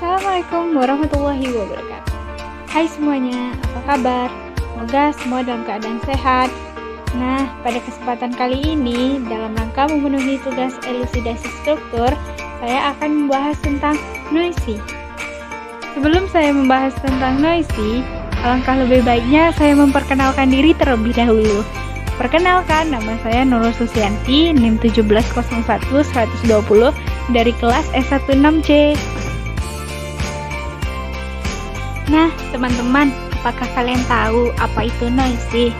Assalamualaikum warahmatullahi wabarakatuh. Hai semuanya, apa kabar? Semoga semua dalam keadaan sehat. Nah, pada kesempatan kali ini, dalam rangka memenuhi tugas elusidasi struktur, saya akan membahas tentang noisy. Sebelum saya membahas tentang noisy, alangkah lebih baiknya saya memperkenalkan diri terlebih dahulu. Perkenalkan, nama saya Nurul Susianti, NIM 1701120 dari kelas S16C. Nah, teman-teman, apakah kalian tahu apa itu noisy?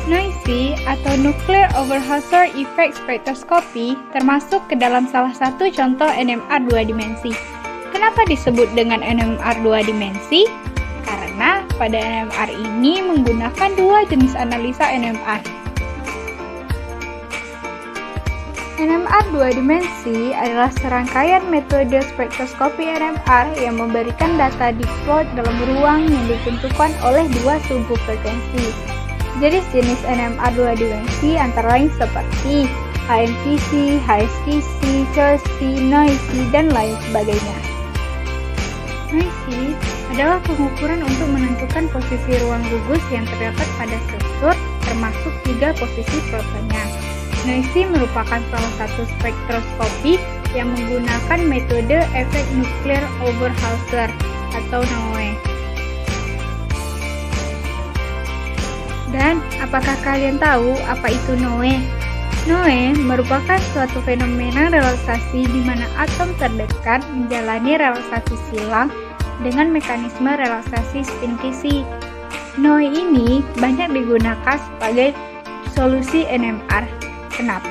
Noisy atau Nuclear Overhauser Effect Spectroscopy termasuk ke dalam salah satu contoh NMR 2 dimensi. Kenapa disebut dengan NMR 2 dimensi? Karena pada NMR ini menggunakan dua jenis analisa NMR. NMR 2 dimensi adalah serangkaian metode spektroskopi NMR yang memberikan data diplot dalam ruang yang ditentukan oleh dua sumbu frekuensi. Jenis-jenis NMR 2 dimensi antara lain seperti HMCC, HSTC, CHORST, noisy, dan lain sebagainya. Noisy adalah pengukuran untuk menentukan posisi ruang gugus yang terdapat pada struktur, termasuk juga posisi protonnya. Noisy merupakan salah satu spektroskopi yang menggunakan metode efek Nuclear Overhauser atau NOE. Dan apakah kalian tahu apa itu NOE? NOE merupakan suatu fenomena relaksasi di mana atom terdekat menjalani relaksasi silang dengan mekanisme relaksasi spin Kisi. NOE ini banyak digunakan sebagai solusi NMR. Kenapa?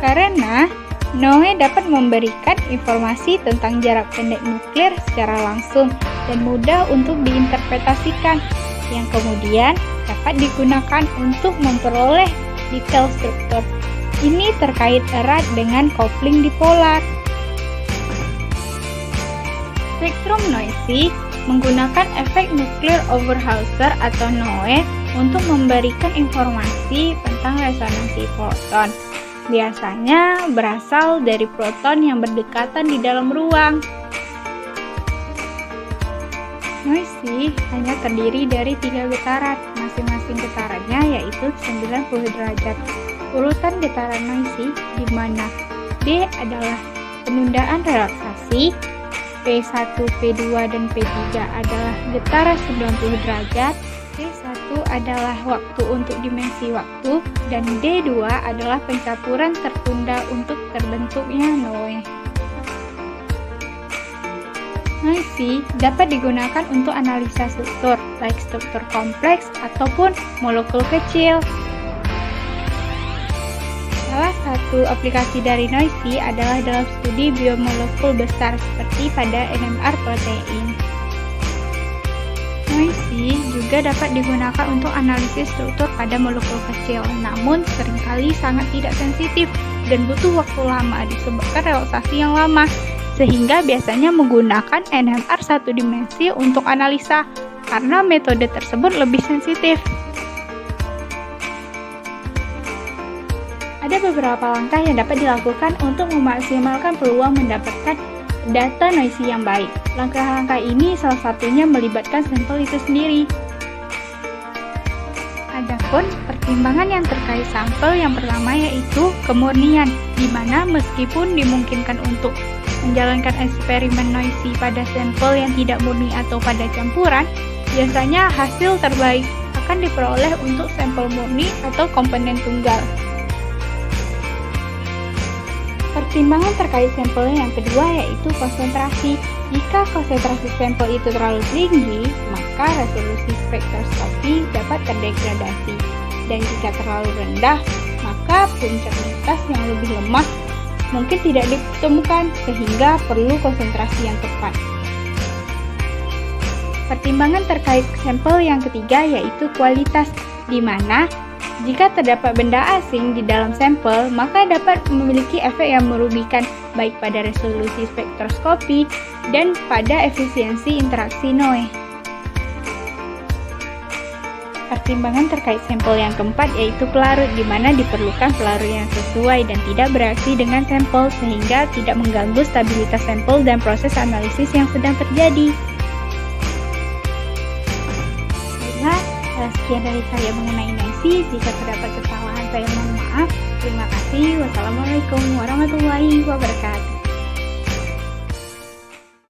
Karena NOE dapat memberikan informasi tentang jarak pendek nuklir secara langsung dan mudah untuk diinterpretasikan, yang kemudian dapat digunakan untuk memperoleh detail struktur. Ini terkait erat dengan kopling dipolar. Spektrum noisy menggunakan efek Nuclear Overhauser atau NOE untuk memberikan informasi tentang resonansi foton. Biasanya berasal dari proton yang berdekatan di dalam ruang. Noisy hanya terdiri dari 3 getaran, masing-masing getarannya yaitu 90 derajat. Urutan getaran noisy di mana D adalah penundaan relaksasi, P1, P2, dan P3 adalah getaran 90 derajat, T1 adalah waktu untuk dimensi waktu, dan D2 adalah pencampuran tertunda untuk terbentuknya NOE. Noisy dapat digunakan untuk analisa struktur, baik struktur kompleks ataupun molekul kecil. Salah satu aplikasi dari noisy adalah dalam studi biomolekul besar seperti pada NMR protein. Noisy juga dapat digunakan untuk analisis struktur pada molekul kecil, namun seringkali sangat tidak sensitif dan butuh waktu lama disebabkan relaksasi yang lama, sehingga biasanya menggunakan NMR 1 dimensi untuk analisa karena metode tersebut lebih sensitif. Ada beberapa langkah yang dapat dilakukan untuk memaksimalkan peluang mendapatkan data noisy yang baik. Langkah-langkah ini salah satunya melibatkan sampel itu sendiri. Adapun pertimbangan yang terkait sampel yang pertama yaitu kemurnian, di mana meskipun dimungkinkan untuk menjalankan eksperimen noisy pada sampel yang tidak murni atau pada campuran, biasanya hasil terbaik akan diperoleh untuk sampel murni atau komponen tunggal. Pertimbangan terkait sampel yang kedua yaitu konsentrasi. Jika konsentrasi sampel itu terlalu tinggi, maka resolusi spektroskopi dapat terdegradasi. Dan jika terlalu rendah, maka puncak lintas yang lebih lemah mungkin tidak ditemukan, sehingga perlu konsentrasi yang tepat. Pertimbangan terkait sampel yang ketiga yaitu kualitas, di mana jika terdapat benda asing di dalam sampel, maka dapat memiliki efek yang merugikan baik pada resolusi spektroskopi dan pada efisiensi interaksi NOE. Pertimbangan terkait sampel yang keempat yaitu pelarut, di mana diperlukan pelarut yang sesuai dan tidak bereaksi dengan sampel sehingga tidak mengganggu stabilitas sampel dan proses analisis yang sedang terjadi. Sekian dari saya mengenai NESI. Jika terdapat kesalahan saya mohon maaf. Terima kasih. Wassalamualaikum warahmatullahi wabarakatuh.